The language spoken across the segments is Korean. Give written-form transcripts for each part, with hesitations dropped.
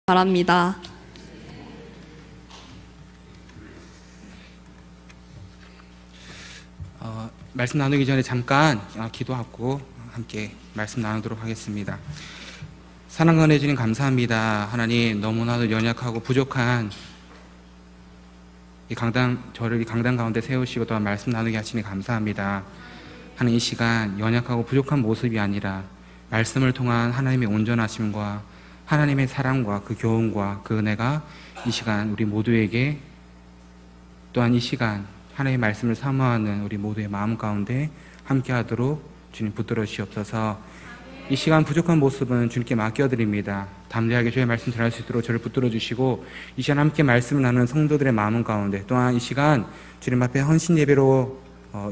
바랍니다. 말씀 나누기 전에 잠깐 기도하고 함께 말씀 나누도록 하겠습니다. 사랑하는 주님 감사합니다. 하나님, 너무나도 연약하고 부족한 저를 이 강단 가운데 세우시고 또한 말씀 나누게 하시니 감사합니다. 하나님, 이 시간 연약하고 부족한 모습이 아니라 말씀을 통한 하나님의 온전하심과 하나님의 사랑과 그 교훈과 그 은혜가 이 시간 우리 모두에게, 또한 이 시간 하나님의 말씀을 사모하는 우리 모두의 마음 가운데 함께하도록 주님 붙들어 주시옵소서. 이 시간 부족한 모습은 주님께 맡겨드립니다. 담대하게 주의 말씀 전할 수 있도록 저를 붙들어 주시고, 이 시간 함께 말씀을 나누는 성도들의 마음 가운데, 또한 이 시간 주님 앞에 헌신 예배로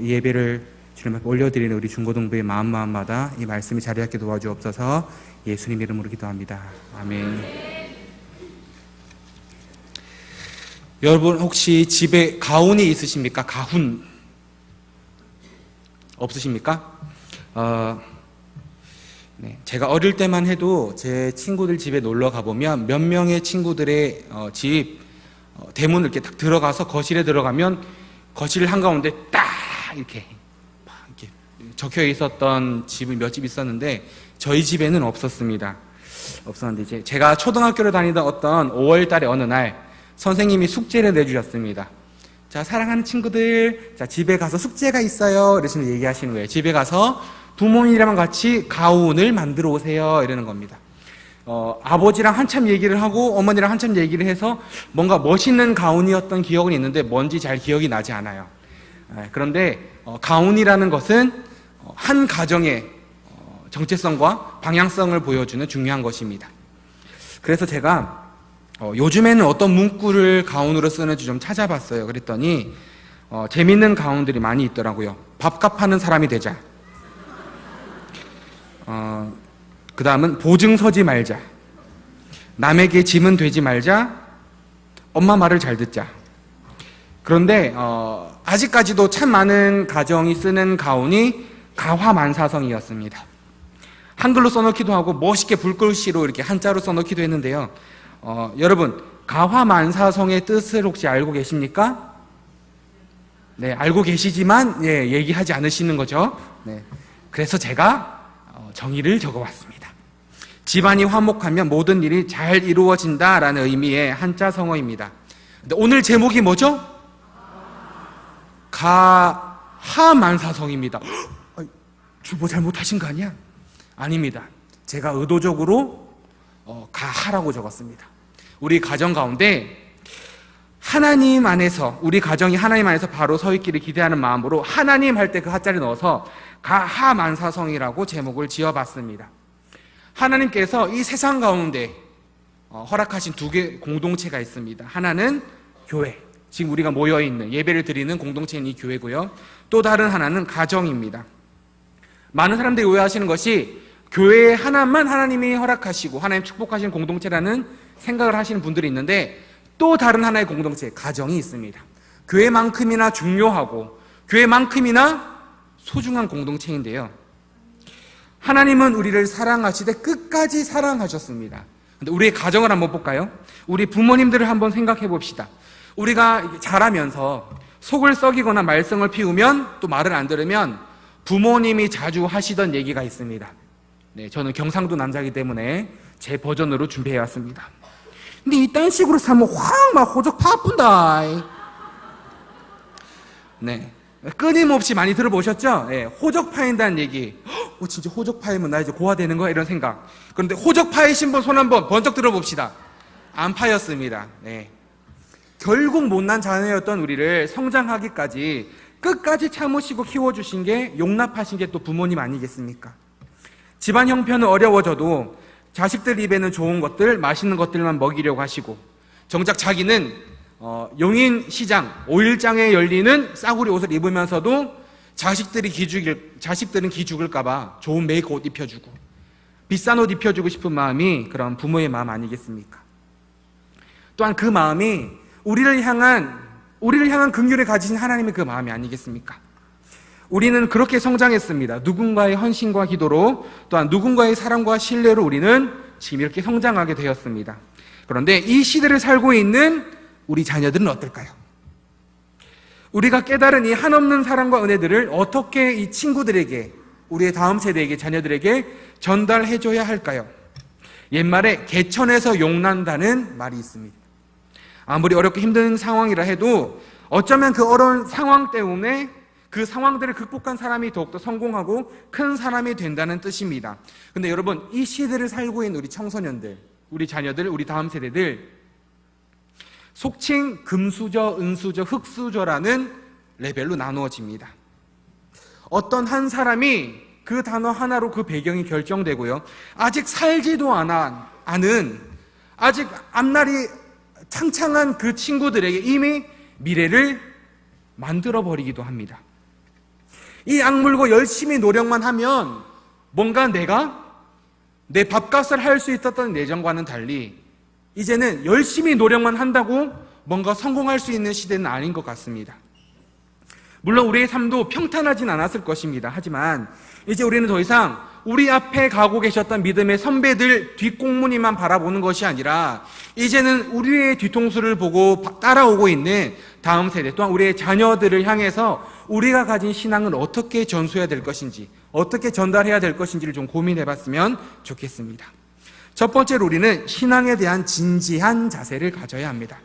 이 예배를 주님 앞에 올려드리는 우리 중고등부의 마음마다 이 말씀이 자리하게 도와주옵소서. 예수님 이름으로 기도합니다. 아멘. 여러분, 혹시 집에 가훈이 있으십니까? 가훈 없으십니까? 네, 제가 어릴 때만 해도 제 친구들 집에 놀러 가보면 몇 명의 친구들의 집 대문을 이렇게 딱 들어가서 거실에 들어가면 거실 한가운데 딱 이렇게 적혀 있었던 집이 몇 집 있었는데, 저희 집에는 없었습니다. 없었는데, 이제 제가 초등학교를 다니던 어떤 5월 달에 어느 날 선생님이 숙제를 내주셨습니다. 자, 사랑하는 친구들, 자, 집에 가서 숙제가 있어요. 이러시면 얘기하시는 거예요. 집에 가서 부모님이랑 같이 가훈을 만들어 오세요. 이러는 겁니다. 아버지랑 한참 얘기를 하고 어머니랑 한참 얘기를 해서 뭔가 멋있는 가훈이었던 기억은 있는데 뭔지 잘 기억이 나지 않아요. 그런데 가훈이라는 것은 한 가정의 정체성과 방향성을 보여주는 중요한 것입니다. 그래서 제가 요즘에는 어떤 문구를 가훈으로 쓰는지 좀 찾아봤어요. 그랬더니 재밌는 가훈들이 많이 있더라고요. 밥값 하는 사람이 되자. 그 다음은 보증 서지 말자. 남에게 짐은 되지 말자. 엄마 말을 잘 듣자. 그런데 아직까지도 참 많은 가정이 쓰는 가훈이 가화만사성이었습니다. 한글로 써놓기도 하고 멋있게 붓글씨로 이렇게 한자로 써놓기도 했는데요. 여러분, 가화만사성의 뜻을 혹시 알고 계십니까? 네, 알고 계시지만 얘기하지 않으시는 거죠. 네, 그래서 제가 정의를 적어왔습니다. 집안이 화목하면 모든 일이 잘 이루어진다라는 의미의 한자 성어입니다. 근데 오늘 제목이 뭐죠? 가하만사성입니다. 주보 잘못하신 거 아니야? 아닙니다. 제가 의도적으로 가하라고 적었습니다. 우리 가정 가운데 하나님 안에서, 우리 가정이 하나님 안에서 바로 서 있기를 기대하는 마음으로 하나님 할 때 그 하자를 넣어서 가하만사성이라고 제목을 지어봤습니다. 하나님께서 이 세상 가운데 허락하신 두 개 공동체가 있습니다. 하나는 교회, 지금 우리가 모여있는 예배를 드리는 공동체인 이 교회고요. 또 다른 하나는 가정입니다. 많은 사람들이 오해하시는 것이 교회 하나만 하나님이 허락하시고 하나님 축복하시는 공동체라는 생각을 하시는 분들이 있는데, 또 다른 하나의 공동체, 가정이 있습니다. 교회만큼이나 중요하고 교회만큼이나 소중한 공동체인데요. 하나님은 우리를 사랑하시되 끝까지 사랑하셨습니다. 근데 우리의 가정을 한번 볼까요? 우리 부모님들을 한번 생각해 봅시다. 우리가 자라면서 속을 썩이거나 말썽을 피우면, 또 말을 안 들으면 부모님이 자주 하시던 얘기가 있습니다. 네, 저는 경상도 남자이기 때문에 제 버전으로 준비해 왔습니다. 근데 이딴 식으로 살면 막 호적 파푼다. 네, 끊임없이 많이 들어보셨죠? 네, 호적 파인다는 얘기. 진짜 호적 파이면 나 이제 고아되는 거야? 이런 생각. 그런데 호적 파이신 분 손 한번 번쩍 들어봅시다. 안 파였습니다. 네. 결국 못난 자녀였던 우리를 성장하기까지 끝까지 참으시고 키워주신 게, 용납하신 게 또 부모님 아니겠습니까? 집안 형편은 어려워져도 자식들 입에는 좋은 것들, 맛있는 것들만 먹이려고 하시고, 정작 자기는 용인시장 5일장에 열리는 싸구려 옷을 입으면서도 자식들은 기죽을까봐 좋은 메이크 옷 입혀주고 비싼 옷 입혀주고 싶은 마음이 그런 부모의 마음 아니겠습니까? 또한 그 마음이 우리를 향한 긍휼을 가지신 하나님의 그 마음이 아니겠습니까? 우리는 그렇게 성장했습니다. 누군가의 헌신과 기도로, 또한 누군가의 사랑과 신뢰로 우리는 지금 이렇게 성장하게 되었습니다. 그런데 이 시대를 살고 있는 우리 자녀들은 어떨까요? 우리가 깨달은 이 한없는 사랑과 은혜들을 어떻게 이 친구들에게, 우리의 다음 세대에게, 자녀들에게 전달해줘야 할까요? 옛말에 개천에서 용난다는 말이 있습니다. 아무리 어렵고 힘든 상황이라 해도 어쩌면 그 어려운 상황 때문에 그 상황들을 극복한 사람이 더욱더 성공하고 큰 사람이 된다는 뜻입니다. 근데 여러분, 이 시대를 살고 있는 우리 청소년들, 우리 자녀들, 우리 다음 세대들, 속칭 금수저, 은수저, 흙수저라는 레벨로 나누어집니다. 어떤 한 사람이 그 단어 하나로 그 배경이 결정되고요. 아직 살지도 않은, 아직 앞날이 창창한 그 친구들에게 이미 미래를 만들어버리기도 합니다. 이 악물고 열심히 노력만 하면 뭔가 내가 내 밥값을 할 수 있었던 예전과는 달리 이제는 열심히 노력만 한다고 뭔가 성공할 수 있는 시대는 아닌 것 같습니다. 물론 우리의 삶도 평탄하진 않았을 것입니다. 하지만 이제 우리는 더 이상 우리 앞에 가고 계셨던 믿음의 선배들 뒷공무니만 바라보는 것이 아니라 이제는 우리의 뒤통수를 보고 따라오고 있는 다음 세대 또한 우리의 자녀들을 향해서 우리가 가진 신앙을 어떻게 전수해야 될 것인지, 어떻게 전달해야 될 것인지를 좀 고민해봤으면 좋겠습니다. 첫 번째로 우리는 신앙에 대한 진지한 자세를 가져야 합니다.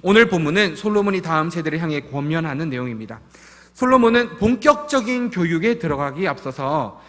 오늘 본문은 솔로몬이 다음 세대를 향해 권면하는 내용입니다. 솔로몬은 본격적인 교육에 들어가기 앞서서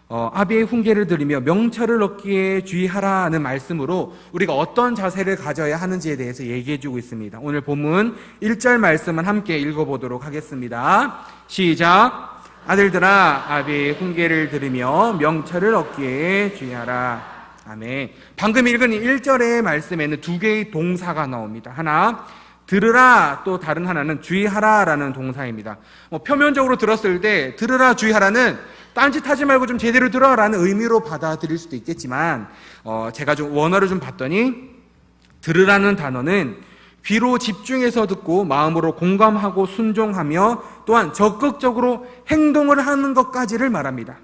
아비의 훈계를 들으며 명철을 얻기에 주의하라는 말씀으로 우리가 어떤 자세를 가져야 하는지에 대해서 얘기해주고 있습니다. 오늘 본문 1절 말씀은 함께 읽어보도록 하겠습니다. 시작. 아들들아, 아비의 훈계를 들으며 명철을 얻기에 주의하라. 아멘. 방금 읽은 1절의 말씀에는 두 개의 동사가 나옵니다. 하나, 들으라, 또 다른 하나는 주의하라라는 동사입니다. 표면적으로 들었을 때 들으라, 주의하라는 딴짓하지 말고 좀 제대로 들어라는 의미로 받아들일 수도 있겠지만 제가 좀 원어를 좀 봤더니 들으라는 단어는 귀로 집중해서 듣고 마음으로 공감하고 순종하며 또한 적극적으로 행동을 하는 것까지를 말합니다.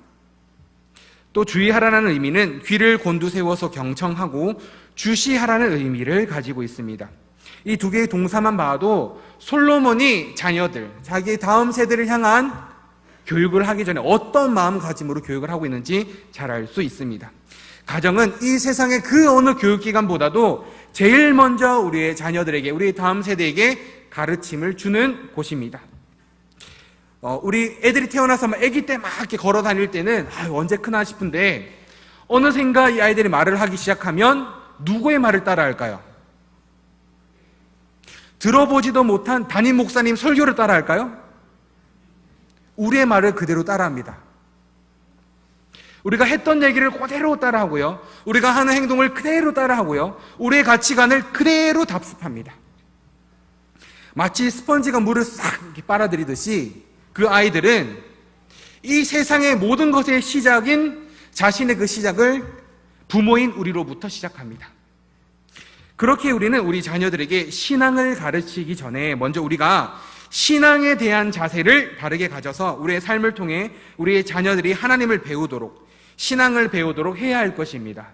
또 주의하라는 의미는 귀를 곤두세워서 경청하고 주시하라는 의미를 가지고 있습니다. 이 두 개의 동사만 봐도 솔로몬이 자녀들, 자기의 다음 세대를 향한 교육을 하기 전에 어떤 마음가짐으로 교육을 하고 있는지 잘 알 수 있습니다. 가정은 이 세상의 그 어느 교육기관보다도 제일 먼저 우리의 자녀들에게, 우리 다음 세대에게 가르침을 주는 곳입니다. 우리 애들이 태어나서 아기 때 막 이렇게 걸어 다닐 때는 언제 크나 싶은데 어느샌가 이 아이들이 말을 하기 시작하면 누구의 말을 따라 할까요? 들어보지도 못한 담임 목사님 설교를 따라 할까요? 우리의 말을 그대로 따라합니다. 우리가 했던 얘기를 그대로 따라하고요. 우리가 하는 행동을 그대로 따라하고요. 우리의 가치관을 그대로 답습합니다. 마치 스펀지가 물을 싹 이렇게 빨아들이듯이 그 아이들은 이 세상의 모든 것의 시작인 자신의 그 시작을 부모인 우리로부터 시작합니다. 그렇게 우리는 우리 자녀들에게 신앙을 가르치기 전에 먼저 우리가 신앙에 대한 자세를 바르게 가져서 우리의 삶을 통해 우리의 자녀들이 하나님을 배우도록, 신앙을 배우도록 해야 할 것입니다.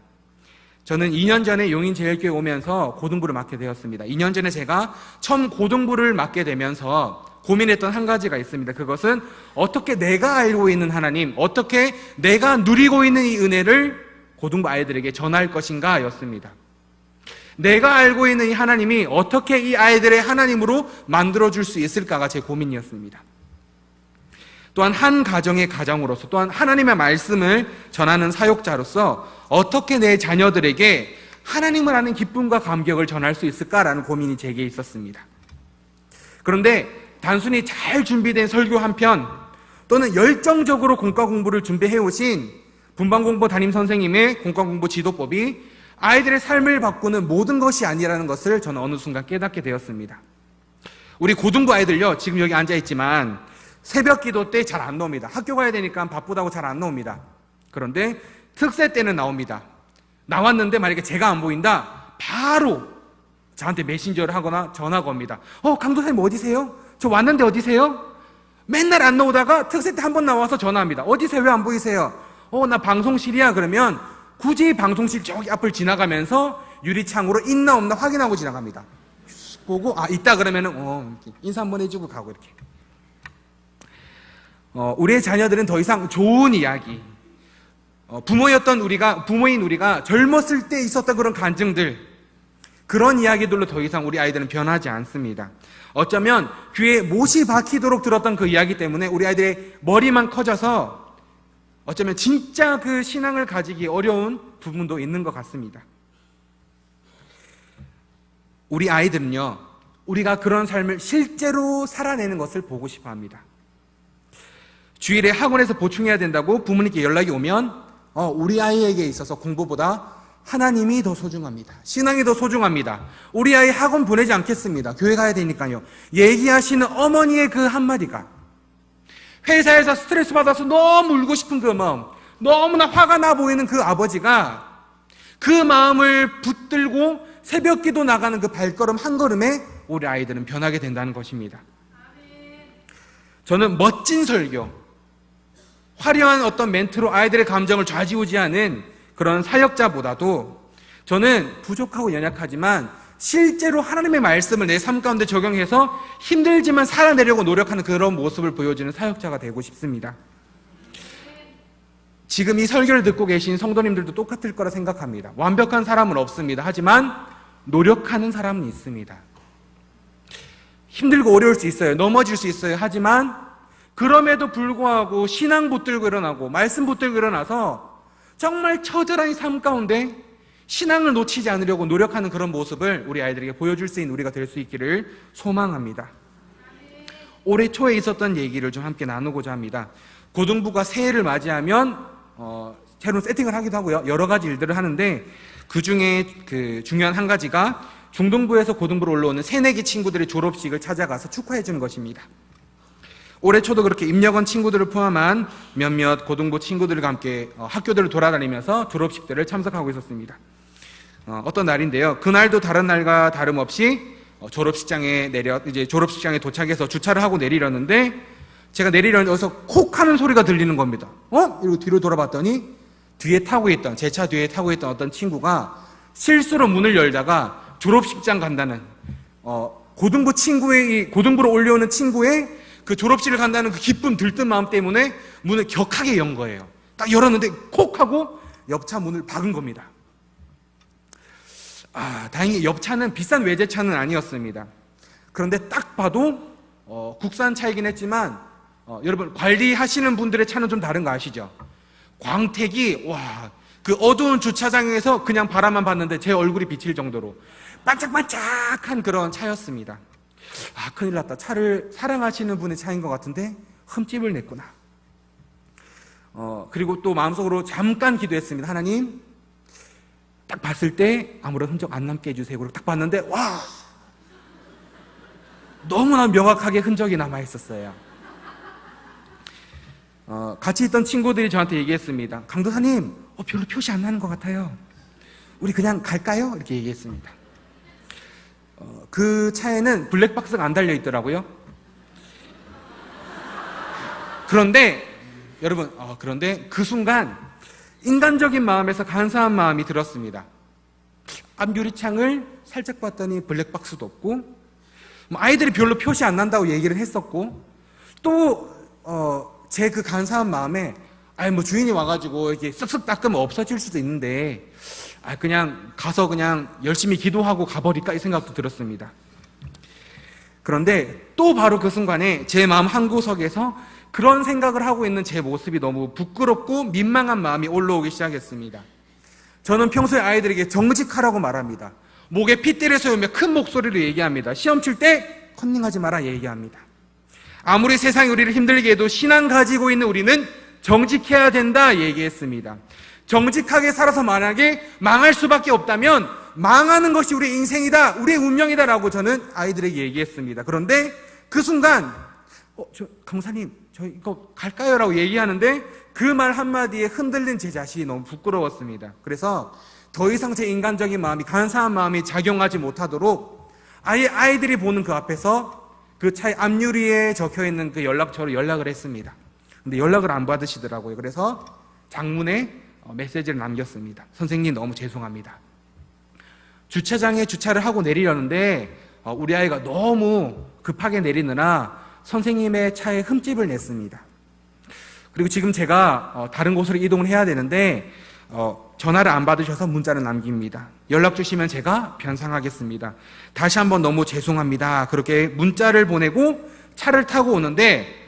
저는 2년 전에 용인제일교회 오면서 고등부를 맡게 되었습니다. 2년 전에 제가 처음 고등부를 맡게 되면서 고민했던 한 가지가 있습니다. 그것은 어떻게 내가 알고 있는 하나님, 어떻게 내가 누리고 있는 이 은혜를 고등부 아이들에게 전할 것인가 였습니다. 내가 알고 있는 이 하나님이 어떻게 이 아이들의 하나님으로 만들어줄 수 있을까가 제 고민이었습니다. 또한 한 가정의 가장으로서, 또한 하나님의 말씀을 전하는 사역자로서 어떻게 내 자녀들에게 하나님을 아는 기쁨과 감격을 전할 수 있을까라는 고민이 제게 있었습니다. 그런데 단순히 잘 준비된 설교 한 편 또는 열정적으로 공과 공부를 준비해 오신 분반공부 담임 선생님의 공과 공부 지도법이 아이들의 삶을 바꾸는 모든 것이 아니라는 것을 저는 어느 순간 깨닫게 되었습니다. 우리 고등부 아이들요, 지금 여기 앉아있지만 새벽 기도 때 잘 안 나옵니다. 학교 가야 되니까 바쁘다고 잘 안 나옵니다. 그런데 특세 때는 나옵니다. 나왔는데 만약에 제가 안 보인다, 바로 저한테 메신저를 하거나 전화가 옵니다. 강도사님 어디세요? 저 왔는데 어디세요? 맨날 안 나오다가 특세 때 한 번 나와서 전화합니다. 어디세요? 왜 안 보이세요? 나 방송실이야. 그러면 굳이 방송실 저기 앞을 지나가면서 유리창으로 있나 없나 확인하고 지나갑니다. 보고 있다 그러면은 인사 한번 해주고 가고 이렇게. 우리의 자녀들은 더 이상 좋은 이야기, 부모인 우리가 젊었을 때 있었던 그런 간증들, 그런 이야기들로 더 이상 우리 아이들은 변하지 않습니다. 어쩌면 귀에 못이 박히도록 들었던 그 이야기 때문에 우리 아이들의 머리만 커져서 어쩌면 진짜 그 신앙을 가지기 어려운 부분도 있는 것 같습니다. 우리 아이들은요, 우리가 그런 삶을 실제로 살아내는 것을 보고 싶어 합니다. 주일에 학원에서 보충해야 된다고 부모님께 연락이 오면 우리 아이에게 있어서 공부보다 하나님이 더 소중합니다. 신앙이 더 소중합니다. 우리 아이 학원 보내지 않겠습니다. 교회 가야 되니까요. 얘기하시는 어머니의 그 한마디가, 회사에서 스트레스 받아서 너무 울고 싶은 그 마음, 너무나 화가 나 보이는 그 아버지가 그 마음을 붙들고 새벽 기도 나가는 그 발걸음 한 걸음에 우리 아이들은 변하게 된다는 것입니다. 저는 멋진 설교, 화려한 어떤 멘트로 아이들의 감정을 좌지우지하는 그런 사역자보다도 저는 부족하고 연약하지만 실제로 하나님의 말씀을 내 삶 가운데 적용해서 힘들지만 살아내려고 노력하는 그런 모습을 보여주는 사역자가 되고 싶습니다. 지금 이 설교를 듣고 계신 성도님들도 똑같을 거라 생각합니다. 완벽한 사람은 없습니다. 하지만 노력하는 사람은 있습니다. 힘들고 어려울 수 있어요. 넘어질 수 있어요. 하지만 그럼에도 불구하고 신앙 붙들고 일어나고 말씀 붙들고 일어나서 정말 처절한 삶 가운데 신앙을 놓치지 않으려고 노력하는 그런 모습을 우리 아이들에게 보여줄 수 있는 우리가 될 수 있기를 소망합니다. 올해 초에 있었던 얘기를 좀 함께 나누고자 합니다. 고등부가 새해를 맞이하면 새로운 세팅을 하기도 하고요. 여러 가지 일들을 하는데 그 중에 그 중요한 한 가지가 중등부에서 고등부로 올라오는 새내기 친구들의 졸업식을 찾아가서 축하해 주는 것입니다. 올해 초도 그렇게 입력원 친구들을 포함한 몇몇 고등부 친구들과 함께 학교들을 돌아다니면서 졸업식들을 참석하고 있었습니다. 어떤 날인데요. 그날도 다른 날과 다름없이 졸업식장에 도착해서 주차를 하고 내리려는데 제가 내리려는데 어디서 콕 하는 소리가 들리는 겁니다. 이러고 뒤로 돌아봤더니 제 차 뒤에 타고 있던 어떤 친구가 실수로 문을 열다가 졸업식장 간다는 고등부로 올려오는 친구의 그 졸업식을 간다는 그 기쁨 들뜬 마음 때문에 문을 격하게 연 거예요. 딱 열었는데 콕 하고 옆차 문을 박은 겁니다. 다행히 옆차는 비싼 외제차는 아니었습니다. 그런데 딱 봐도 국산 차이긴 했지만 여러분 관리하시는 분들의 차는 좀 다른 거 아시죠? 광택이 그 어두운 주차장에서 그냥 바라만 봤는데 제 얼굴이 비칠 정도로 반짝반짝한 그런 차였습니다. 큰일 났다. 차를 사랑하시는 분의 차인 것 같은데 흠집을 냈구나. 그리고 또 마음속으로 잠깐 기도했습니다. 하나님, 딱 봤을 때 아무런 흔적 안 남게 해주세요. 그리고 딱 봤는데 너무나 명확하게 흔적이 남아있었어요. 같이 있던 친구들이 저한테 얘기했습니다. 강도사님, 별로 표시 안 나는 것 같아요. 우리 그냥 갈까요? 이렇게 얘기했습니다. 그 차에는 블랙박스가 안 달려 있더라고요. 그런데 여러분, 그런데 그 순간 인간적인 마음에서 간사한 마음이 들었습니다. 앞 유리창을 살짝 봤더니 블랙박스도 없고, 아이들이 별로 표시 안 난다고 얘기를 했었고, 또 제 그 간사한 마음에 주인이 와가지고 이렇게 쓱쓱 닦으면 없어질 수도 있는데 그냥 가서 그냥 열심히 기도하고 가버릴까 이 생각도 들었습니다. 그런데 또 바로 그 순간에 제 마음 한구석에서 그런 생각을 하고 있는 제 모습이 너무 부끄럽고 민망한 마음이 올라오기 시작했습니다. 저는 평소에 아이들에게 정직하라고 말합니다. 목에 핏대를 세우며 큰 목소리로 얘기합니다. 시험 칠 때 컨닝하지 마라 얘기합니다. 아무리 세상이 우리를 힘들게 해도 신앙 가지고 있는 우리는 정직해야 된다 얘기했습니다. 정직하게 살아서 만약에 망할 수밖에 없다면 망하는 것이 우리의 인생이다, 우리의 운명이다라고 저는 아이들에게 얘기했습니다. 그런데 그 순간 강사님 저 이거 갈까요? 라고 얘기하는데 그 말 한마디에 흔들린 제 자신이 너무 부끄러웠습니다. 그래서 더 이상 제 인간적인 마음이, 간사한 마음이 작용하지 못하도록 아예 아이들이 보는 그 앞에서 그 차의 앞유리에 적혀있는 그 연락처로 연락을 했습니다. 근데 연락을 안 받으시더라고요. 그래서 장문에 메시지를 남겼습니다. 선생님 너무 죄송합니다. 주차장에 주차를 하고 내리려는데 우리 아이가 너무 급하게 내리느라 선생님의 차에 흠집을 냈습니다. 그리고 지금 제가 다른 곳으로 이동을 해야 되는데 전화를 안 받으셔서 문자를 남깁니다. 연락 주시면 제가 변상하겠습니다. 다시 한번 너무 죄송합니다. 그렇게 문자를 보내고 차를 타고 오는데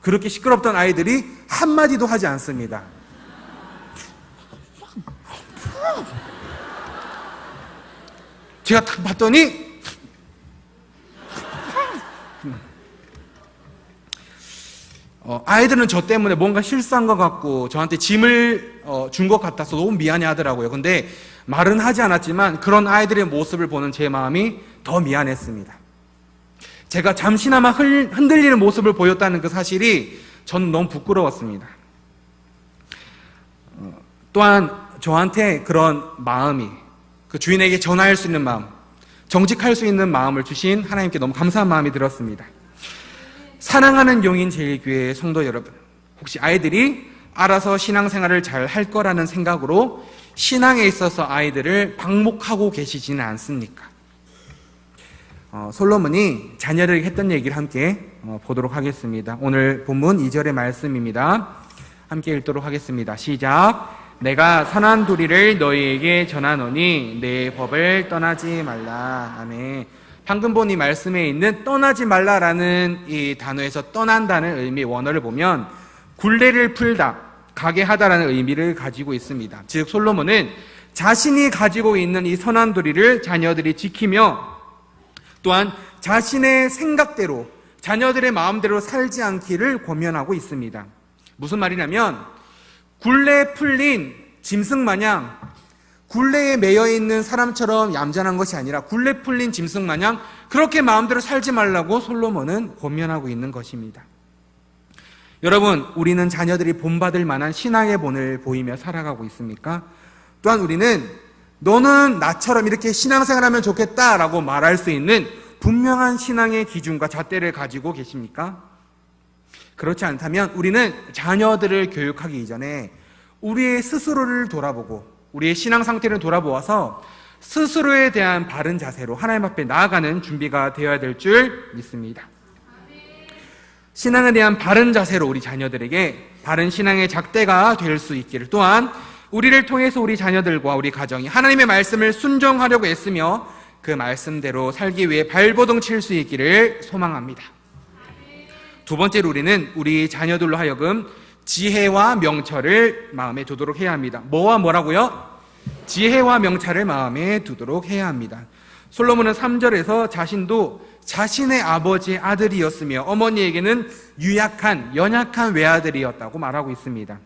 그렇게 시끄럽던 아이들이 한마디도 하지 않습니다. 제가 딱 봤더니 아이들은 저 때문에 뭔가 실수한 것 같고 저한테 짐을 준 것 같아서 너무 미안해 하더라고요. 근데 말은 하지 않았지만 그런 아이들의 모습을 보는 제 마음이 더 미안했습니다. 제가 잠시나마 흔들리는 모습을 보였다는 그 사실이 저는 너무 부끄러웠습니다. 또한 저한테 그런 마음이, 그 주인에게 전화할 수 있는 마음, 정직할 수 있는 마음을 주신 하나님께 너무 감사한 마음이 들었습니다. 사랑하는 용인 제일교회 성도 여러분, 혹시 아이들이 알아서 신앙생활을 잘 할 거라는 생각으로 신앙에 있어서 아이들을 방목하고 계시지는 않습니까? 솔로몬이 자녀들에게 했던 얘기를 함께 보도록 하겠습니다. 오늘 본문 2절의 말씀입니다. 함께 읽도록 하겠습니다. 시작. 내가 선한 도리를 너희에게 전하노니 내 법을 떠나지 말라. 아멘. 방금 본 이 말씀에 있는 떠나지 말라라는 이 단어에서 떠난다는 의미 원어를 보면 굴레를 풀다, 가게 하다라는 의미를 가지고 있습니다. 즉 솔로몬은 자신이 가지고 있는 이 선한 도리를 자녀들이 지키며 또한 자신의 생각대로 자녀들의 마음대로 살지 않기를 권면하고 있습니다. 무슨 말이냐면 굴레 풀린 짐승 마냥 굴레에 매여 있는 사람처럼 얌전한 것이 아니라 굴레 풀린 짐승 마냥 그렇게 마음대로 살지 말라고 솔로몬은 권면하고 있는 것입니다. 여러분, 우리는 자녀들이 본받을 만한 신앙의 본을 보이며 살아가고 있습니까? 또한 우리는 너는 나처럼 이렇게 신앙생활하면 좋겠다라고 말할 수 있는 분명한 신앙의 기준과 잣대를 가지고 계십니까? 그렇지 않다면 우리는 자녀들을 교육하기 이전에 우리의 스스로를 돌아보고 우리의 신앙 상태를 돌아보아서 스스로에 대한 바른 자세로 하나님 앞에 나아가는 준비가 되어야 될 줄 믿습니다. 신앙에 대한 바른 자세로 우리 자녀들에게 바른 신앙의 잣대가 될 수 있기를, 또한 우리를 통해서 우리 자녀들과 우리 가정이 하나님의 말씀을 순종하려고 애쓰며 그 말씀대로 살기 위해 발버둥 칠 수 있기를 소망합니다. 두 번째로 우리는 우리 자녀들로 하여금 지혜와 명철을 마음에 두도록 해야 합니다. 뭐와 뭐라고요? 지혜와 명철을 마음에 두도록 해야 합니다. 솔로몬은 3절에서 자신도 자신의 아버지의 아들이었으며 어머니에게는 유약한, 연약한 외아들이었다고 말하고 있습니다.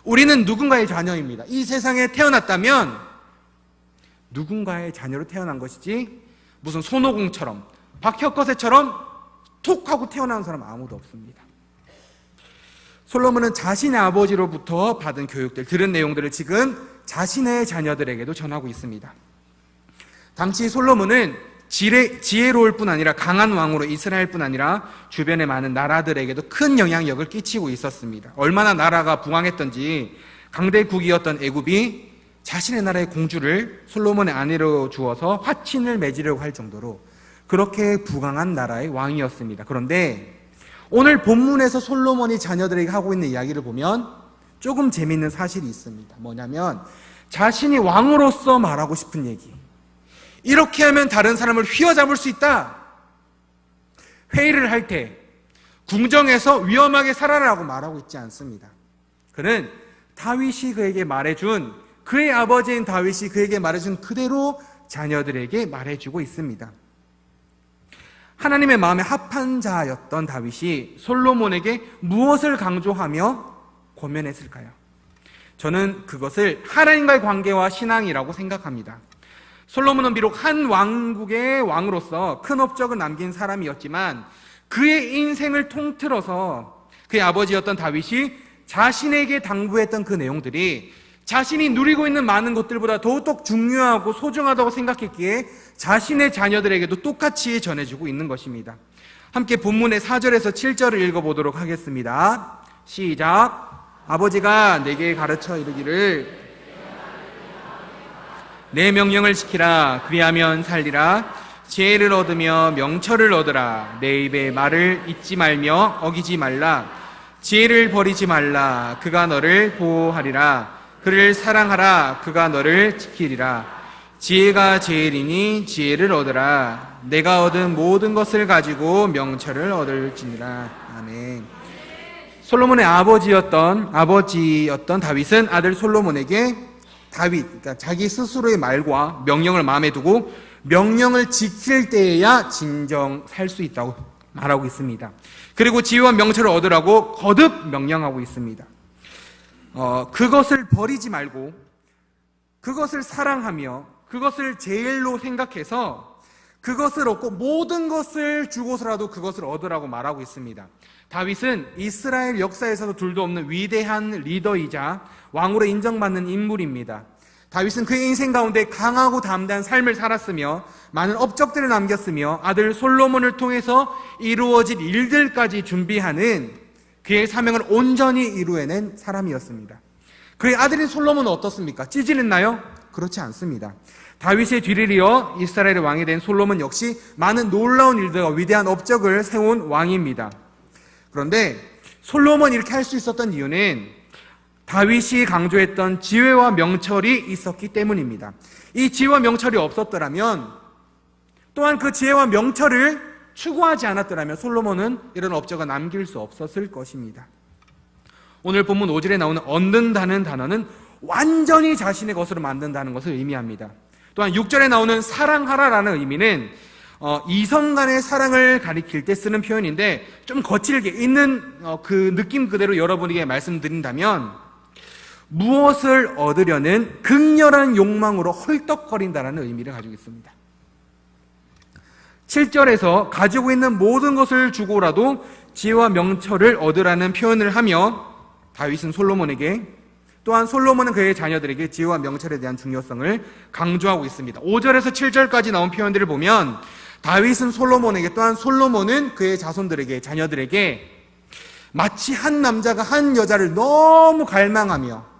우리는 누군가의 자녀입니다. 이 세상에 태어났다면 누군가의 자녀로 태어난 것이지 무슨 손오공처럼 박혁거세처럼 톡 하고 태어난 사람 아무도 없습니다. 솔로몬은 자신의 아버지로부터 받은 교육들, 들은 내용들을 지금 자신의 자녀들에게도 전하고 있습니다. 당시 솔로몬은 지혜로울 뿐 아니라 강한 왕으로 이스라엘뿐 아니라 주변의 많은 나라들에게도 큰 영향력을 끼치고 있었습니다. 얼마나 나라가 부강했던지 강대국이었던 애굽이 자신의 나라의 공주를 솔로몬의 아내로 주어서 화친을 맺으려고 할 정도로 그렇게 부강한 나라의 왕이었습니다. 그런데 오늘 본문에서 솔로몬이 자녀들에게 하고 있는 이야기를 보면 조금 재미있는 사실이 있습니다. 뭐냐면 자신이 왕으로서 말하고 싶은 얘기, 이렇게 하면 다른 사람을 휘어잡을 수 있다. 회의를 할 때 궁정에서 위험하게 살아라라고 말하고 있지 않습니다. 그는 다윗이 그에게 말해준, 그의 아버지인 다윗이 그에게 말해준 그대로 자녀들에게 말해주고 있습니다. 하나님의 마음에 합한 자였던 다윗이 솔로몬에게 무엇을 강조하며 권면했을까요? 저는 그것을 하나님과의 관계와 신앙이라고 생각합니다. 솔로몬은 비록 한 왕국의 왕으로서 큰 업적을 남긴 사람이었지만 그의 인생을 통틀어서 그의 아버지였던 다윗이 자신에게 당부했던 그 내용들이 자신이 누리고 있는 많은 것들보다 더욱 중요하고 소중하다고 생각했기에 자신의 자녀들에게도 똑같이 전해주고 있는 것입니다. 함께 본문의 4절에서 7절을 읽어보도록 하겠습니다. 시작. 아버지가 내게 가르쳐 이르기를 내 명령을 지키라. 그리하면 살리라. 지혜를 얻으며 명철을 얻으라. 내 입의 말을 잊지 말며 어기지 말라. 지혜를 버리지 말라. 그가 너를 보호하리라. 그를 사랑하라. 그가 너를 지키리라. 지혜가 제일이니 지혜를 얻으라. 내가 얻은 모든 것을 가지고 명철을 얻을지니라. 아멘. 솔로몬의 아버지였던 다윗은 아들 솔로몬에게 그러니까 자기 스스로의 말과 명령을 마음에 두고 명령을 지킬 때에야 진정 살 수 있다고 말하고 있습니다. 그리고 지혜와 명철을 얻으라고 거듭 명령하고 있습니다. 그것을 버리지 말고 그것을 사랑하며 그것을 제일로 생각해서 그것을 얻고 모든 것을 주고서라도 그것을 얻으라고 말하고 있습니다. 다윗은 이스라엘 역사에서도 둘도 없는 위대한 리더이자 왕으로 인정받는 인물입니다. 다윗은 그의 인생 가운데 강하고 담대한 삶을 살았으며 많은 업적들을 남겼으며 아들 솔로몬을 통해서 이루어질 일들까지 준비하는 그의 사명을 온전히 이루어낸 사람이었습니다. 그의 아들인 솔로몬은 어떻습니까? 찌질했나요? 그렇지 않습니다. 다윗의 뒤를 이어 이스라엘의 왕이 된 솔로몬 역시 많은 놀라운 일들과 위대한 업적을 세운 왕입니다. 그런데 솔로몬이 이렇게 할 수 있었던 이유는 다윗이 강조했던 지혜와 명철이 있었기 때문입니다. 이 지혜와 명철이 없었더라면, 또한 그 지혜와 명철을 추구하지 않았더라면 솔로몬은 이런 업적을 남길 수 없었을 것입니다. 오늘 본문 5절에 나오는 얻는다는 단어는 완전히 자신의 것으로 만든다는 것을 의미합니다. 또한 6절에 나오는 사랑하라라는 의미는 이성 간의 사랑을 가리킬 때 쓰는 표현인데 좀 거칠게 있는 그 느낌 그대로 여러분에게 말씀드린다면 무엇을 얻으려는 극렬한 욕망으로 헐떡거린다는 의미를 가지고 있습니다. 7절에서 가지고 있는 모든 것을 주고라도 지혜와 명철을 얻으라는 표현을 하며 다윗은 솔로몬에게, 또한 솔로몬은 그의 자녀들에게 지혜와 명철에 대한 중요성을 강조하고 있습니다. 5절에서 7절까지 나온 표현들을 보면 다윗은 솔로몬에게, 또한 솔로몬은 그의 자손들에게, 자녀들에게 마치 한 남자가 한 여자를 너무 갈망하며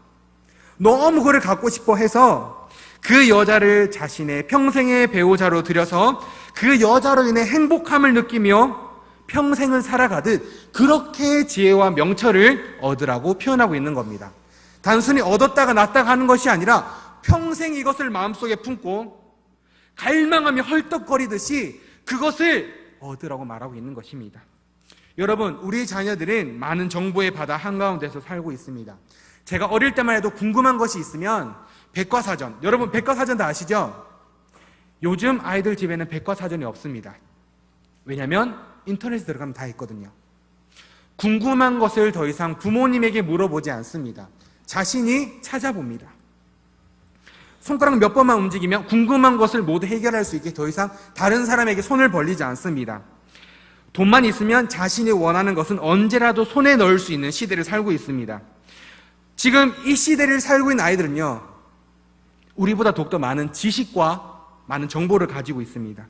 너무 그를 갖고 싶어 해서 그 여자를 자신의 평생의 배우자로 들여서 그 여자로 인해 행복함을 느끼며 평생을 살아가듯 그렇게 지혜와 명철을 얻으라고 표현하고 있는 겁니다. 단순히 얻었다가 놨다가 하는 것이 아니라 평생 이것을 마음속에 품고 갈망하며 헐떡거리듯이 그것을 얻으라고 말하고 있는 것입니다. 여러분, 우리 자녀들은 많은 정보의 바다 한가운데서 살고 있습니다. 제가 어릴 때만 해도 궁금한 것이 있으면 백과사전, 여러분 백과사전 다 아시죠? 요즘 아이들 집에는 백과사전이 없습니다. 왜냐하면 인터넷에 들어가면 다 있거든요. 궁금한 것을 더 이상 부모님에게 물어보지 않습니다. 자신이 찾아봅니다. 손가락 몇 번만 움직이면 궁금한 것을 모두 해결할 수 있게 더 이상 다른 사람에게 손을 벌리지 않습니다. 돈만 있으면 자신이 원하는 것은 언제라도 손에 넣을 수 있는 시대를 살고 있습니다. 지금 이 시대를 살고 있는 아이들은요, 우리보다 더욱더 많은 지식과 많은 정보를 가지고 있습니다.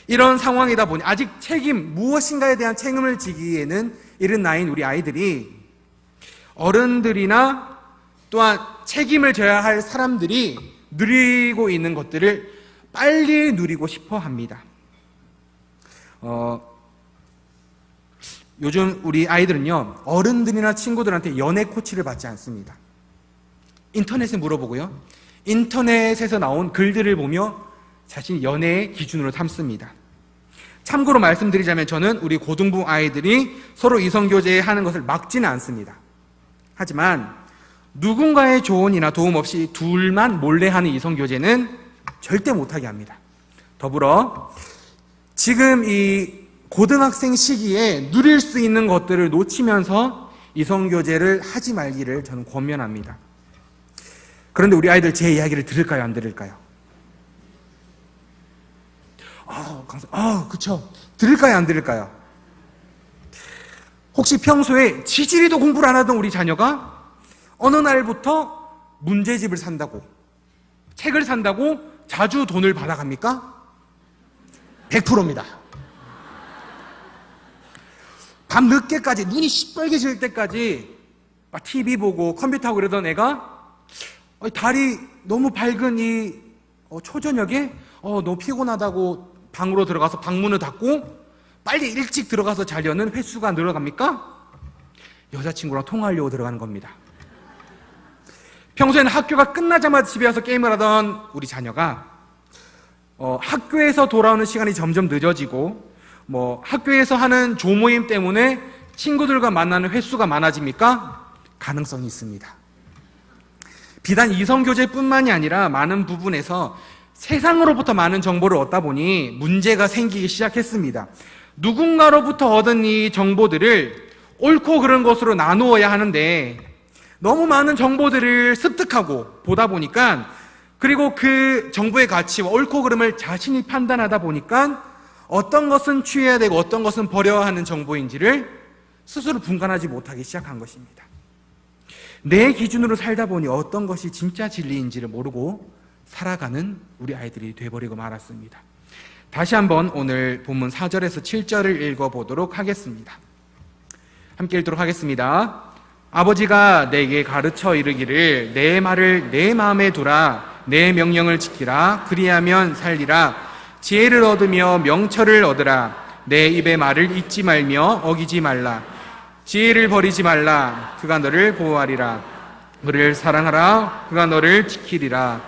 이런 상황이다 보니 아직 무엇인가에 대한 책임을 지기에는 이른 나이인 우리 아이들이 어른들이나 또한 책임을 져야 할 사람들이 누리고 있는 것들을 빨리 누리고 싶어 합니다. 요즘 우리 아이들은요, 어른들이나 친구들한테 연애 코치를 받지 않습니다. 인터넷에 물어보고요, 인터넷에서 나온 글들을 보며 자신이 연애의 기준으로 삼습니다. 참고로 말씀드리자면 저는 우리 고등부 아이들이 서로 이성교제 하는 것을 막지는 않습니다. 하지만 누군가의 조언이나 도움 없이 둘만 몰래 하는 이성교제는 절대 못하게 합니다. 더불어 지금 이 고등학생 시기에 누릴 수 있는 것들을 놓치면서 이성교제를 하지 말기를 저는 권면합니다. 그런데 우리 아이들 제 이야기를 들을까요, 안 들을까요? 그쵸. 들을까요, 안 들을까요? 혹시 평소에 지지리도 공부를 안 하던 우리 자녀가 어느 날부터 문제집을 산다고, 책을 산다고 자주 돈을 받아갑니까? 100%입니다. 밤 늦게까지 눈이 시뻘개질 때까지 막 TV 보고 컴퓨터 하고 그러던 애가 달이 너무 밝은 이 초저녁에 너 피곤하다고 방으로 들어가서 방문을 닫고 빨리 일찍 들어가서 자려는 횟수가 늘어갑니까? 여자친구랑 통화하려고 들어가는 겁니다. 평소에는 학교가 끝나자마자 집에 와서 게임을 하던 우리 자녀가 학교에서 돌아오는 시간이 점점 늦어지고 학교에서 하는 조모임 때문에 친구들과 만나는 횟수가 많아집니까? 가능성이 있습니다. 비단 이성교제뿐만이 아니라 많은 부분에서 세상으로부터 많은 정보를 얻다 보니 문제가 생기기 시작했습니다. 누군가로부터 얻은 이 정보들을 옳고 그른 것으로 나누어야 하는데 너무 많은 정보들을 습득하고 보다 보니까, 그리고 그 정보의 가치와 옳고 그름을 자신이 판단하다 보니까 어떤 것은 취해야 되고 어떤 것은 버려야 하는 정보인지를 스스로 분간하지 못하기 시작한 것입니다. 내 기준으로 살다 보니 어떤 것이 진짜 진리인지를 모르고 살아가는 우리 아이들이 돼버리고 말았습니다. 다시 한번 오늘 본문 4절에서 7절을 읽어보도록 하겠습니다. 함께 읽도록 하겠습니다. 아버지가 내게 가르쳐 이르기를 내 말을 내 마음에 두라, 내 명령을 지키라, 그리하면 살리라. 지혜를 얻으며 명철을 얻으라. 내 입의 말을 잊지 말며 어기지 말라. 지혜를 버리지 말라. 그가 너를 보호하리라. 그를 사랑하라. 그가 너를 지키리라.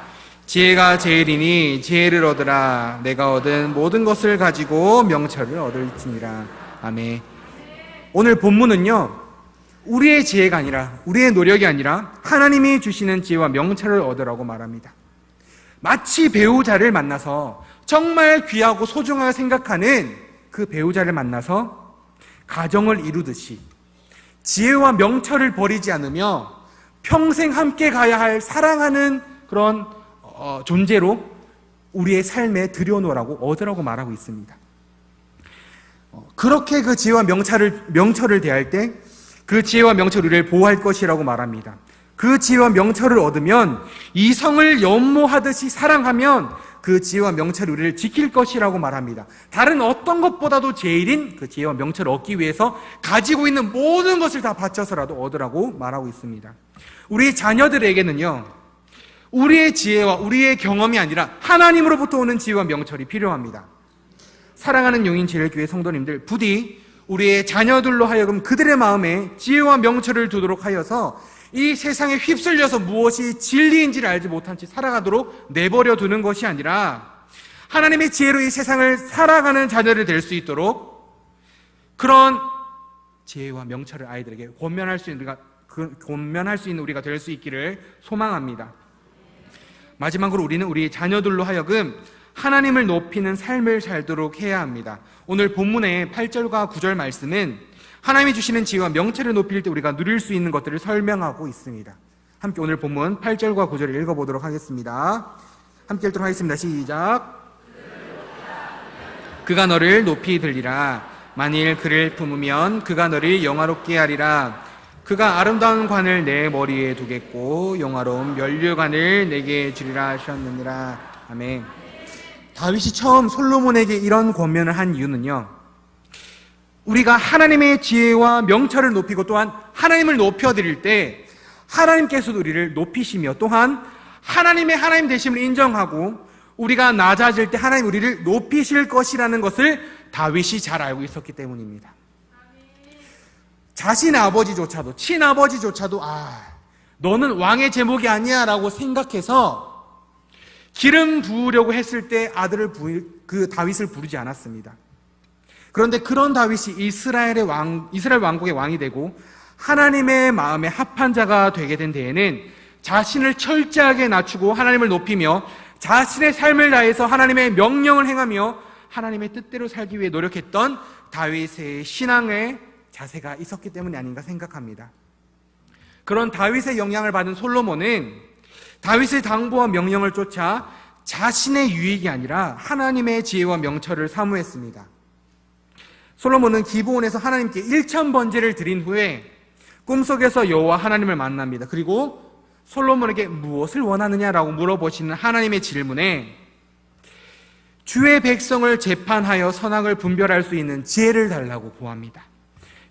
지혜가 제일이니 지혜를 얻으라. 내가 얻은 모든 것을 가지고 명철을 얻을지니라. 아멘. 오늘 본문은요, 우리의 지혜가 아니라, 우리의 노력이 아니라 하나님이 주시는 지혜와 명철을 얻으라고 말합니다. 마치 배우자를 만나서 정말 귀하고 소중하게 생각하는 그 배우자를 만나서 가정을 이루듯이 지혜와 명철을 버리지 않으며 평생 함께 가야 할 사랑하는 그런 존재로 우리의 삶에 들여놓으라고, 얻으라고 말하고 있습니다. 그렇게 그 지혜와 명철을 대할 때 그 지혜와 명철을 우리를 보호할 것이라고 말합니다. 그 지혜와 명철을 얻으면, 이성을 연모하듯이 사랑하면 그 지혜와 명철이 우리를 지킬 것이라고 말합니다. 다른 어떤 것보다도 제일인 그 지혜와 명철을 얻기 위해서 가지고 있는 모든 것을 다 바쳐서라도 얻으라고 말하고 있습니다. 우리 자녀들에게는요, 우리의 지혜와 우리의 경험이 아니라 하나님으로부터 오는 지혜와 명철이 필요합니다. 사랑하는 용인제일교회 성도님들, 부디 우리의 자녀들로 하여금 그들의 마음에 지혜와 명철을 두도록 하여서 이 세상에 휩쓸려서 무엇이 진리인지를 알지 못한 채 살아가도록 내버려 두는 것이 아니라 하나님의 지혜로 이 세상을 살아가는 자녀를 될 수 있도록 그런 지혜와 명철을 아이들에게 권면할 수 있는 우리가 될 수 있기를 소망합니다. 마지막으로 우리는 우리 자녀들로 하여금 하나님을 높이는 삶을 살도록 해야 합니다. 오늘 본문의 8절과 9절 말씀은 하나님이 주시는 지혜와 명철을 높일 때 우리가 누릴 수 있는 것들을 설명하고 있습니다. 함께 오늘 본문 8절과 9절을 읽어보도록 하겠습니다. 함께 읽도록 하겠습니다. 시작. 그가 너를 높이 들리라. 만일 그를 품으면 그가 너를 영화롭게 하리라. 그가 아름다운 관을 내 머리에 두겠고 영화로운 면류관을 내게 주리라 하셨느니라. 아멘. 다윗이 처음 솔로몬에게 이런 권면을 한 이유는요, 우리가 하나님의 지혜와 명철을 높이고 또한 하나님을 높여드릴 때 하나님께서도 우리를 높이시며 또한 하나님의 하나님 되심을 인정하고 우리가 낮아질 때 하나님 우리를 높이실 것이라는 것을 다윗이 잘 알고 있었기 때문입니다. 자신의 아버지조차도, 친아버지조차도 너는 왕의 제목이 아니야 라고 생각해서 기름 부으려고 했을 때 그 다윗을 부르지 않았습니다. 그런데 그런 다윗이 이스라엘 왕국의 왕이 되고 하나님의 마음에 합한 자가 되게 된 데에는 자신을 철저하게 낮추고 하나님을 높이며 자신의 삶을 다해서 하나님의 명령을 행하며 하나님의 뜻대로 살기 위해 노력했던 다윗의 신앙의 자세가 있었기 때문이 아닌가 생각합니다. 그런 다윗의 영향을 받은 솔로몬은 다윗의 당부와 명령을 쫓아 자신의 유익이 아니라 하나님의 지혜와 명철을 사모했습니다. 솔로몬은 기브온에서 하나님께 1000번제를 드린 후에 꿈속에서 여호와 하나님을 만납니다. 그리고 솔로몬에게 무엇을 원하느냐라고 물어보시는 하나님의 질문에 주의 백성을 재판하여 선악을 분별할 수 있는 지혜를 달라고 구합니다.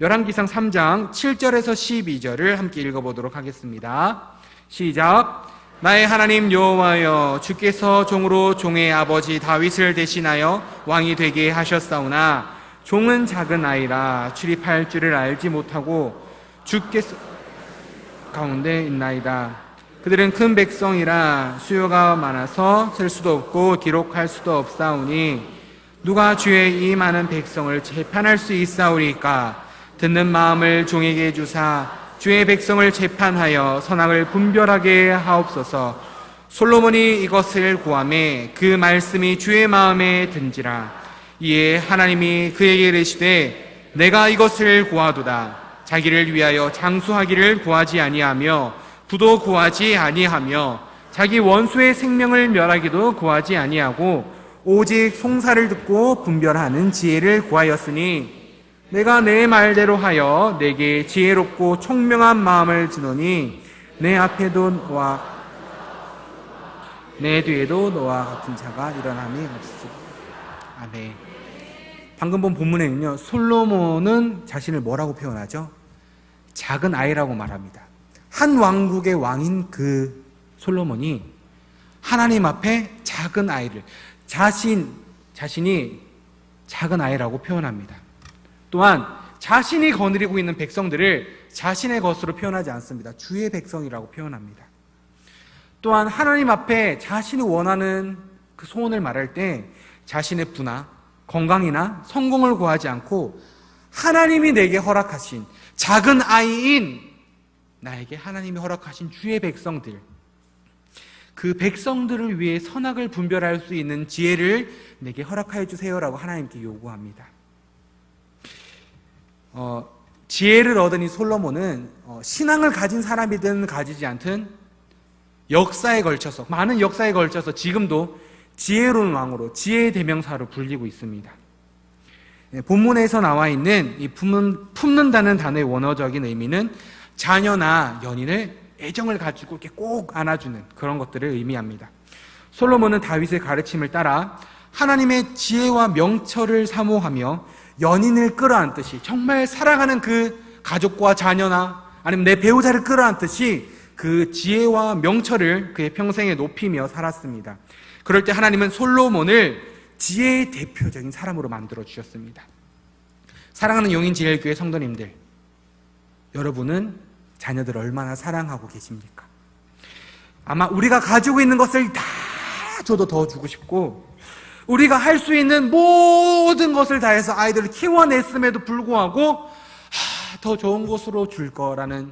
열왕기상 3장 7절에서 12절을 함께 읽어보도록 하겠습니다. 시작. 나의 하나님 여호와여, 주께서 종으로 종의 아버지 다윗을 대신하여 왕이 되게 하셨사오나 종은 작은 아이라 출입할 줄을 알지 못하고 주께서 가운데 있나이다. 그들은 큰 백성이라 수요가 많아서 셀 수도 없고 기록할 수도 없사오니 누가 주의 이 많은 백성을 재판할 수 있사오리까? 듣는 마음을 종에게 주사 주의 백성을 재판하여 선악을 분별하게 하옵소서. 솔로몬이 이것을 구하매 그 말씀이 주의 마음에 든지라. 이에 하나님이 그에게 이르시되 내가 이것을 구하도다. 자기를 위하여 장수하기를 구하지 아니하며 부도 구하지 아니하며 자기 원수의 생명을 멸하기도 구하지 아니하고 오직 송사를 듣고 분별하는 지혜를 구하였으니 내가 내 말대로 하여 내게 지혜롭고 총명한 마음을 주노니 내 앞에도 너와 내 뒤에도 너와 같은 자가 일어남이 없으리라. 아멘. 방금 본 본문에는요, 솔로몬은 자신을 뭐라고 표현하죠? 작은 아이라고 말합니다. 한 왕국의 왕인 그 솔로몬이 하나님 앞에 작은 아이를 자신이 작은 아이라고 표현합니다. 또한 자신이 거느리고 있는 백성들을 자신의 것으로 표현하지 않습니다. 주의 백성이라고 표현합니다. 또한 하나님 앞에 자신이 원하는 그 소원을 말할 때 자신의 부나 건강이나 성공을 구하지 않고 하나님이 내게 허락하신 작은 아이인 나에게 하나님이 허락하신 주의 백성들, 그 백성들을 위해 선악을 분별할 수 있는 지혜를 내게 허락하여 주세요라고 하나님께 요구합니다. 지혜를 얻은 이 솔로몬은 신앙을 가진 사람이든 가지지 않든 많은 역사에 걸쳐서 지금도 지혜로운 왕으로, 지혜의 대명사로 불리고 있습니다. 본문에서 나와 있는 이 품는다는 단어의 원어적인 의미는 자녀나 연인을 애정을 가지고 이렇게 꼭 안아주는 그런 것들을 의미합니다. 솔로몬은 다윗의 가르침을 따라 하나님의 지혜와 명철을 사모하며 연인을 끌어안듯이, 정말 사랑하는 그 가족과 자녀나 아니면 내 배우자를 끌어안듯이 그 지혜와 명철을 그의 평생에 높이며 살았습니다. 그럴 때 하나님은 솔로몬을 지혜의 대표적인 사람으로 만들어 주셨습니다. 사랑하는 용인제일교회 성도님들, 여러분은 자녀들을 얼마나 사랑하고 계십니까? 아마 우리가 가지고 있는 것을 다 줘도 더 주고 싶고, 우리가 할 수 있는 모든 것을 다해서 아이들을 키워냈음에도 불구하고 더 좋은 곳으로 줄 거라는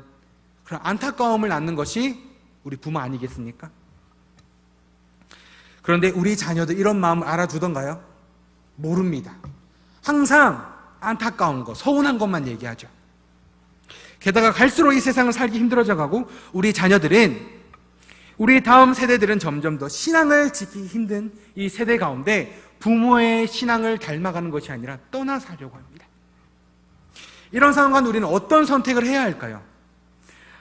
그런 안타까움을 낳는 것이 우리 부모 아니겠습니까? 그런데 우리 자녀들 이런 마음을 알아주던가요? 모릅니다. 항상 안타까운 것, 서운한 것만 얘기하죠. 게다가 갈수록 이 세상을 살기 힘들어져 가고 우리 자녀들은, 우리 다음 세대들은 점점 더 신앙을 지키기 힘든 이 세대 가운데 부모의 신앙을 닮아가는 것이 아니라 떠나 살려고 합니다. 이런 상황과 우리는 어떤 선택을 해야 할까요?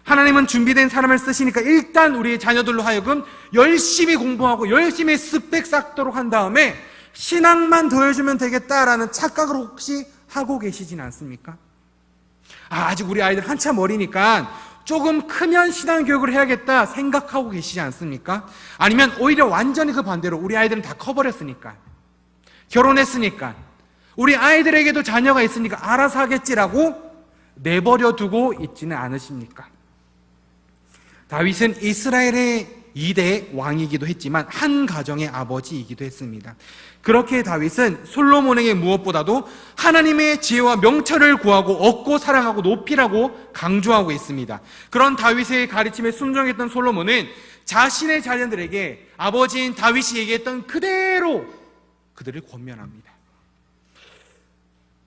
하나님은 준비된 사람을 쓰시니까 일단 우리 자녀들로 하여금 열심히 공부하고 열심히 스펙 쌓도록 한 다음에 신앙만 더해주면 되겠다라는 착각을 혹시 하고 계시진 않습니까? 아직 우리 아이들 한참 어리니까 조금 크면 신앙교육을 해야겠다 생각하고 계시지 않습니까? 아니면 오히려 완전히 그 반대로 우리 아이들은 다 커버렸으니까, 결혼했으니까, 우리 아이들에게도 자녀가 있으니까 알아서 하겠지라고 내버려 두고 있지는 않으십니까? 다윗은 이스라엘의 2대 왕이기도 했지만 한 가정의 아버지이기도 했습니다. 그렇게 다윗은 솔로몬에게 무엇보다도 하나님의 지혜와 명철을 구하고 얻고 사랑하고 높이라고 강조하고 있습니다. 그런 다윗의 가르침에 순종했던 솔로몬은 자신의 자녀들에게 아버지인 다윗이 얘기했던 그대로 그들을 권면합니다.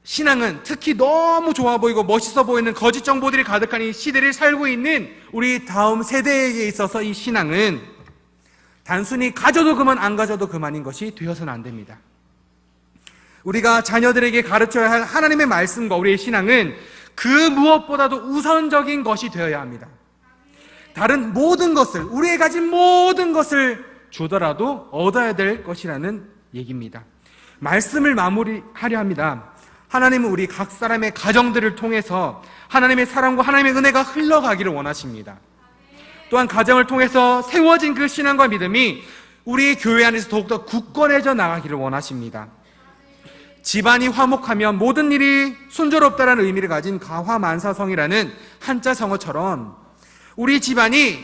신앙은 특히 너무 좋아 보이고 멋있어 보이는 거짓 정보들이 가득한 이 시대를 살고 있는 우리 다음 세대에게 있어서 이 신앙은 단순히 가져도 그만 안 가져도 그만인 것이 되어서는 안 됩니다. 우리가 자녀들에게 가르쳐야 할 하나님의 말씀과 우리의 신앙은 그 무엇보다도 우선적인 것이 되어야 합니다. 다른 모든 것을, 우리의 가진 모든 것을 주더라도 얻어야 될 것이라는 얘기입니다. 말씀을 마무리하려 합니다. 하나님은 우리 각 사람의 가정들을 통해서 하나님의 사랑과 하나님의 은혜가 흘러가기를 원하십니다. 또한 가정을 통해서 세워진 그 신앙과 믿음이 우리 교회 안에서 더욱더 굳건해져 나가기를 원하십니다. 집안이 화목하면 모든 일이 순조롭다라는 의미를 가진 가화만사성이라는 한자 성어처럼 우리 집안이,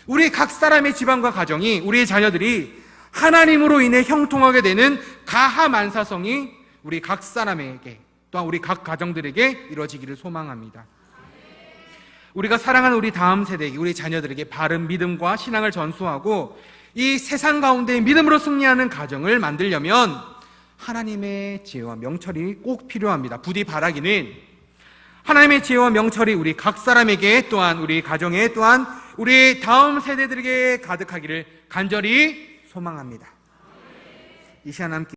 우리 각 사람의 집안과 가정이, 우리의 자녀들이 하나님으로 인해 형통하게 되는 가하만사성이 우리 각 사람에게, 또한 우리 각 가정들에게 이루어지기를 소망합니다. 우리가 사랑하는 우리 다음 세대에게, 우리 자녀들에게 바른 믿음과 신앙을 전수하고 이 세상 가운데 믿음으로 승리하는 가정을 만들려면 하나님의 지혜와 명철이 꼭 필요합니다. 부디 바라기는 하나님의 지혜와 명철이 우리 각 사람에게, 또한 우리 가정에, 또한 우리 다음 세대들에게 가득하기를 간절히 소망합니다. 이 시간 함께